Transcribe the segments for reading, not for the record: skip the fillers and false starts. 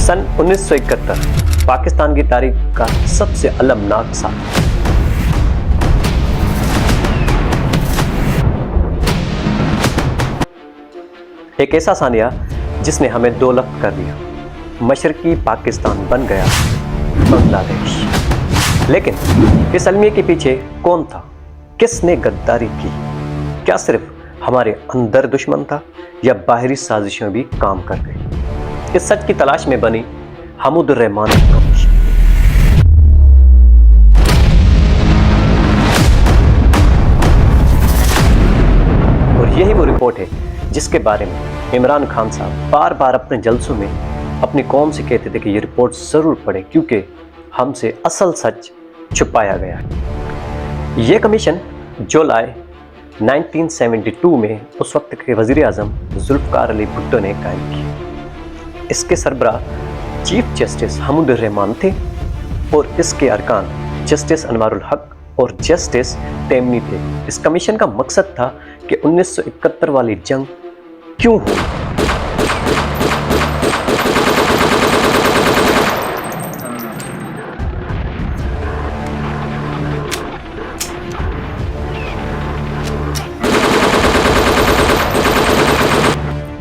सन 1971 पाकिस्तान की तारीख का सबसे अलमनाक साल। एक ऐसा सानिया जिसने हमें दो लफ्ज़ कर दिया। मशरकी पाकिस्तान बन गया बांग्लादेश। लेकिन इस अलमिया के पीछे कौन था? किसने गद्दारी की? क्या सिर्फ हमारे अंदर दुश्मन था या बाहरी साजिशें भी काम कर गई? इस सच की तलाश में बनी हमूदुर रहमान कमीशन। और यही वो रिपोर्ट है जिसके बारे में इमरान खान साहब बार बार अपने जलसों में अपनी कौम से कहते थे कि ये रिपोर्ट ज़रूर पढ़े क्योंकि हमसे असल सच छुपाया गया है। ये कमीशन जुलाई 1972 में उस वक्त के वज़ीर आज़म जुल्फ़िकार अली भुट्टो ने कायम की। इसके सरबराह चीफ जस्टिस हमूदुर रहमान थे और इसके अरकान जस्टिस अनवारुल हक और जस्टिस तेमनी थे। इस कमीशन का मकसद था कि 1971 वाली जंग क्यों हुई,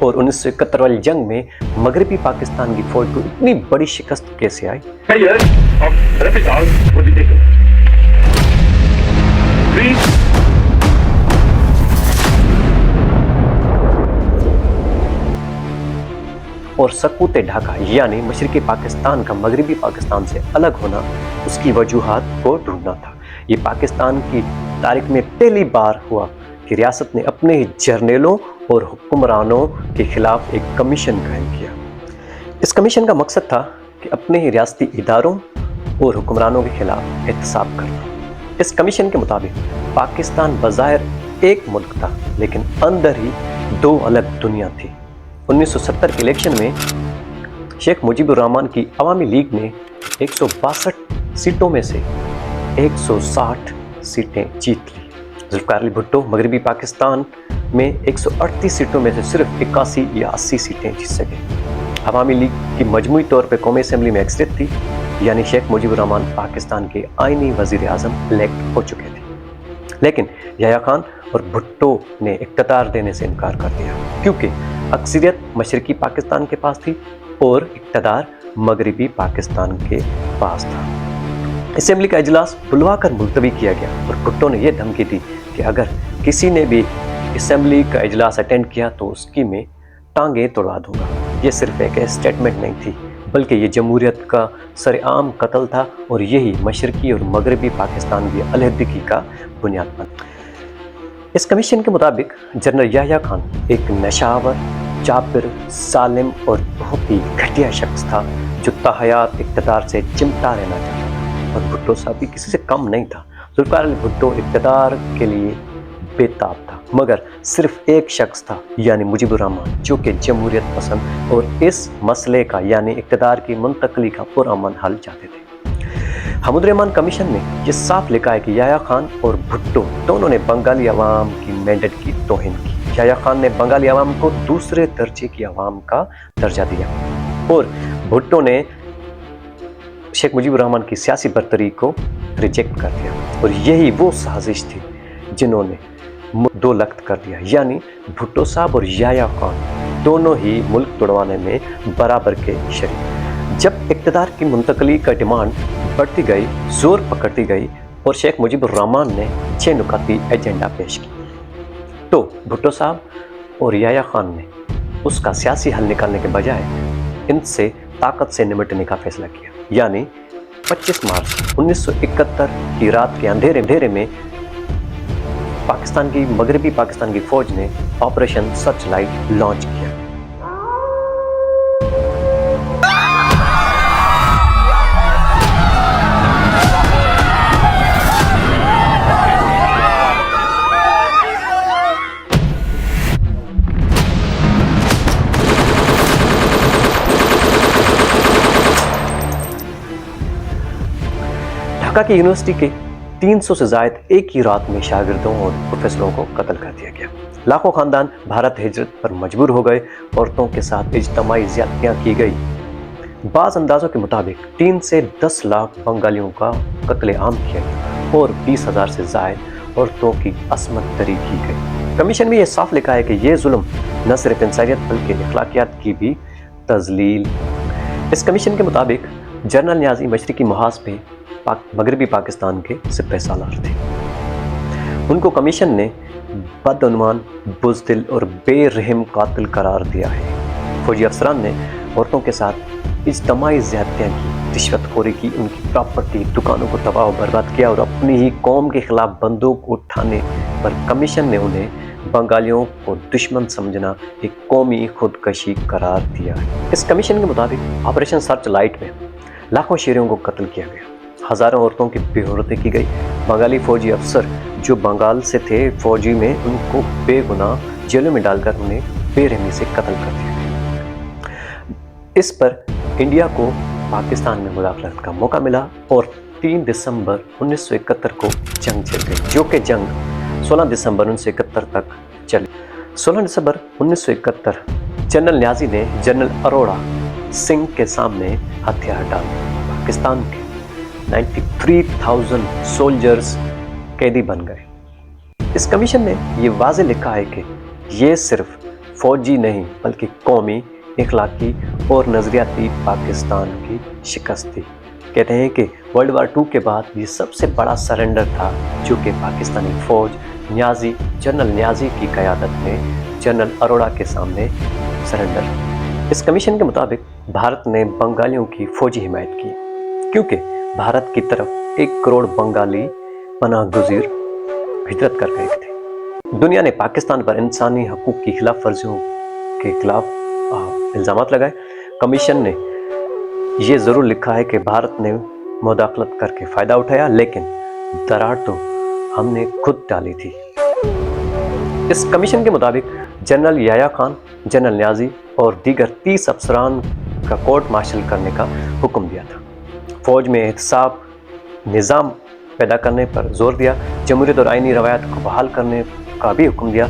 और 1971 वाली जंग में मगरबी पाकिस्तान की फौज को इतनी बड़ी शिकस्त कैसे आई। और सकूत ढाका यानी मशरकी पाकिस्तान का मगरबी पाकिस्तान से अलग होना, उसकी वजूहात को ढूंढना था। ये पाकिस्तान की तारीख में पहली बार हुआ कि रियासत ने अपने ही जर्नलों और हुक्मरानों के खिलाफ एक कमीशन कायम किया। इस कमीशन का मकसद था कि अपने ही रियासती इदारों और हुक्मरानों के खिलाफ एहतसाब करना। इस कमीशन के मुताबिक पाकिस्तान बज़ाहिर एक मुल्क था लेकिन अंदर ही दो अलग दुनिया थी। 1970 के इलेक्शन में शेख मुजीबुर रहमान की अवामी लीग ने 162 सीटों में से 160 सीटें जीत ली। जुल्फ़िकार अली भुट्टो मगरबी पाकिस्तान में 138 सीटों में से सिर्फ 81 या 80 सीटें जीत सके। अवामी लीग की मजमूई तौर पर कौमी असम्बली में अक्सरियत थी, यानी शेख मुजीबुर रहमान पाकिस्तान के आईनी वज़ीर आज़म इलेक्ट हो चुके थे। लेकिन याह्या खान और भुट्टो ने इक़्तिदार देने से इनकार कर दिया क्योंकि अक्सरियत मशरकी पाकिस्तान के पास थी और इक़्तिदार मगरबी पाकिस्तान के पास था। असेंबली का इजलास बुलवा कर मुलतवी किया गया और भुट्टो ने यह धमकी दी कि अगर किसी ने भी असेंबली का इजलास अटेंड किया तो उसकी मैं टांगें तोड़वा दूंगा। ये सिर्फ एक स्टेटमेंट नहीं थी बल्कि ये जमहूरियत का सरेआम कत्ल था और यही मशरकी और मगरबी पाकिस्तान की अलहदगी का बुनियाद बना। इस कमीशन के मुताबिक जनरल याह्या खान एक नशावर, जाबिर, जालिम और बहुत ही घटिया शख्स था जो ताहयात इक़्तिदार से चिमटा रहना चाहता था। और भुट्टो साहब भी किसी से कम नहीं था। जुल्फ़िकार अली भुट्टो इक़्तिदार के लिए बेताब था, मगर सिर्फ एक शख्स था यानी मुजीबुर रहमान जो कि जमहूरियत पसंद और इस मसले का यानी इक़्तिदार की मुंतकली का पुरअमन हल चाहते थे। हमूदुर रहमान कमीशन ने यह साफ लिखा है कि याह्या खान और भुट्टो दोनों ने बंगाली अवाम की मैंडेट की तौहीन की। याह्या खान ने बंगाली अवाम को दूसरे दर्जे की अवाम का दर्जा दिया और भुट्टो ने शेख मुजीबुर रहमान की सियासी बरतरी को रिजेक्ट कर दिया। और यही वो साजिश थी जिन्होंने दो लख्त कर दिया, यानी भुट्टो साहब और याह्या खान दोनों ही मुल्क तोड़वाने में बराबर के शरीक। जब इक़्तिदार की मुंतकली का डिमांड बढ़ती गई, जोर पकड़ती गई और शेख मुजीबुर रहमान ने 6 नुकाती एजेंडा पेश की तो भुट्टो साहब और याह्या खान ने उसका सियासी हल निकालने के बजाय इनसे ताकत से निपटने का फैसला किया। यानी 25 मार्च 1971 की रात के अंधेरे में मगरबी पाकिस्तान की फौज ने ऑपरेशन सर्च लाइट लॉन्च किया। ढाका की यूनिवर्सिटी के 300 से ज़ायद एक ही रात में शागिर्दों और प्रोफेसरों को कत्ल कर दिया गया। लाखों खानदान भारत हिजरत पर मजबूर हो गए। औरतों के साथ इज्तमाई ज़्यादतियाँ की गई। بعض اندازوں کے مطابق 3 سے 10 لاکھ بنگالیوں کا قتل عام کیا گیا اور 20,000 سے زائد عورتوں کی عصمت دری کی گئی۔ کمیشن میں یہ صاف لکھا ہے کہ یہ ظلم نہ صرف انسانیت بلکہ اخلاقیات کی بھی تذلیل۔ اس کمیشن کے مطابق جنرل نیازی مشرقی محاذ پہ مغربی پاکستان کے سپہ سالار تھے۔ ان کو کمیشن نے بدعنوان، بزدل اور بے رحم قاتل قرار دیا ہے۔ فوجی افسران نے عورتوں کے ساتھ اجتماعی زیادتیاں کی، رشوت خوری کی، ان کی پراپرٹی، دکانوں کو تباہ و برباد کیا اور اپنی ہی قوم کے خلاف بندوق اٹھانے پر کمیشن نے انہیں بنگالیوں کو دشمن سمجھنا ایک قومی خودکشی قرار دیا ہے۔ اس کمیشن کے مطابق آپریشن سرچ لائٹ میں لاکھوں شہریوں کو قتل کیا گیا، ہزاروں عورتوں کی بے حرمتی کی گئی۔ بنگالی فوجی افسر جو بنگال سے تھے فوجی میں، ان کو بے گناہ جیلوں میں ڈال کر انہیں بے رحمی سے قتل کر دیا گیا۔ اس پر انڈیا کو پاکستان میں مداخلت کا موقع ملا اور 3 دسمبر 1971 کو جنگ چھڑ گئی، جو کہ جنگ 16 دسمبر 1971 تک چلی۔ 16 دسمبر 1971 جنرل نیازی نے جنرل اروڑا سنگھ کے سامنے ہتھیار ڈال دیے۔ پاکستان کے 93,000 سولجرز قیدی بن گئے۔ اس کمیشن نے یہ واضح لکھا ہے کہ یہ صرف فوجی نہیں بلکہ قومی، اخلاقی اور نظریاتی پاکستان کی شکست تھی۔ کہتے ہیں کہ ورلڈ وار 2 کے بعد یہ سب سے بڑا سرنڈر تھا جو کہ پاکستانی فوج جنرل نیازی کی قیادت میں جنرل اروڑا کے سامنے سرنڈر۔ اس کمیشن کے مطابق بھارت نے بنگالیوں کی فوجی حمایت کی کیونکہ بھارت کی طرف 1 کروڑ بنگالی پناہ گزیر ہجرت کر گئے تھے۔ دنیا نے پاکستان پر انسانی حقوق کی خلاف ورزیوں کے خلاف الزامات لگائے۔ کمیشن نے یہ ضرور لکھا ہے کہ بھارت نے مداخلت کر کے فائدہ اٹھایا، لیکن دراڑ تو ہم نے خود ڈالی تھی۔ اس کمیشن کے مطابق جنرل یحییٰ خان، جنرل نیازی اور دیگر 30 افسران کا کورٹ مارشل کرنے کا حکم دیا تھا۔ فوج میں احتساب نظام پیدا کرنے پر زور دیا، جمہوریت اور آئینی روایات کو بحال کرنے کا بھی حکم دیا۔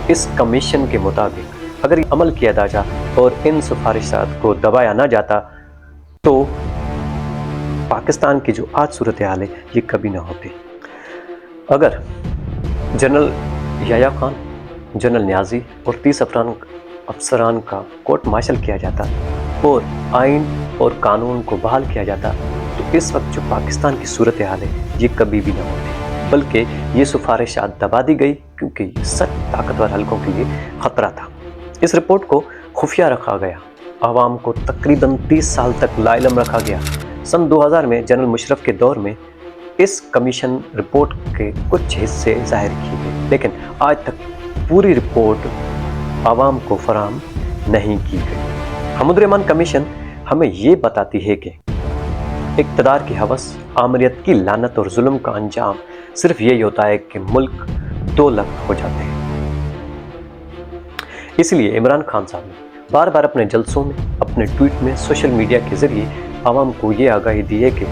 اس کمیشن کے مطابق اگر یہ عمل کیا جاتا اور ان سفارشات کو دبایا نہ جاتا تو پاکستان کی جو آج صورتحال ہے یہ کبھی نہ ہوتی۔ اگر جنرل یحییٰ خان، جنرل نیازی اور 30 افسران کا کورٹ مارشل کیا جاتا اور آئین اور قانون کو بحال کیا جاتا تو اس وقت جو پاکستان کی صورتحال ہے یہ کبھی بھی نہ ہوتی، بلکہ یہ سفارشات دبا دی گئی کیونکہ یہ سخت طاقتور حلقوں کے لیے خطرہ تھا۔ اس رپورٹ کو خفیہ رکھا گیا، عوام کو تقریباً 30 سال تک لا علم رکھا گیا۔ سن 2000 میں جنرل مشرف کے دور میں اس کمیشن رپورٹ کے کچھ حصے ظاہر کیے گئے، لیکن آج تک پوری رپورٹ عوام کو فراہم نہیں کی گئی۔ حمود الرحمن کمیشن ہمیں یہ بتاتی ہے کہ اقتدار کی ہوس، آمریت کی لعنت اور ظلم کا انجام صرف یہی ہوتا ہے کہ ملک 2 لخت ہو جاتے ہیں۔ اس لیے عمران خان صاحب نے بار بار اپنے جلسوں میں، اپنے ٹویٹ میں، سوشل میڈیا کے ذریعے عوام کو یہ آگاہی دی ہے کہ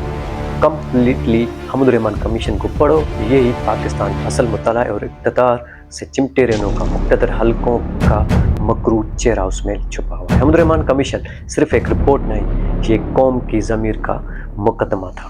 کمپلیٹلی حمود الرحمن کمیشن کو پڑھو، یہی پاکستان کا اصل مطالعہ اور اقتدار سے چمٹے رہنوں کا مقتدر حلقوں کا مکروہ چہرہ اس میں چھپا ہوا ہے۔ حمود الرحمن کمیشن صرف ایک رپورٹ نہیں، یہ قوم کی ضمیر کا مقدمہ تھا۔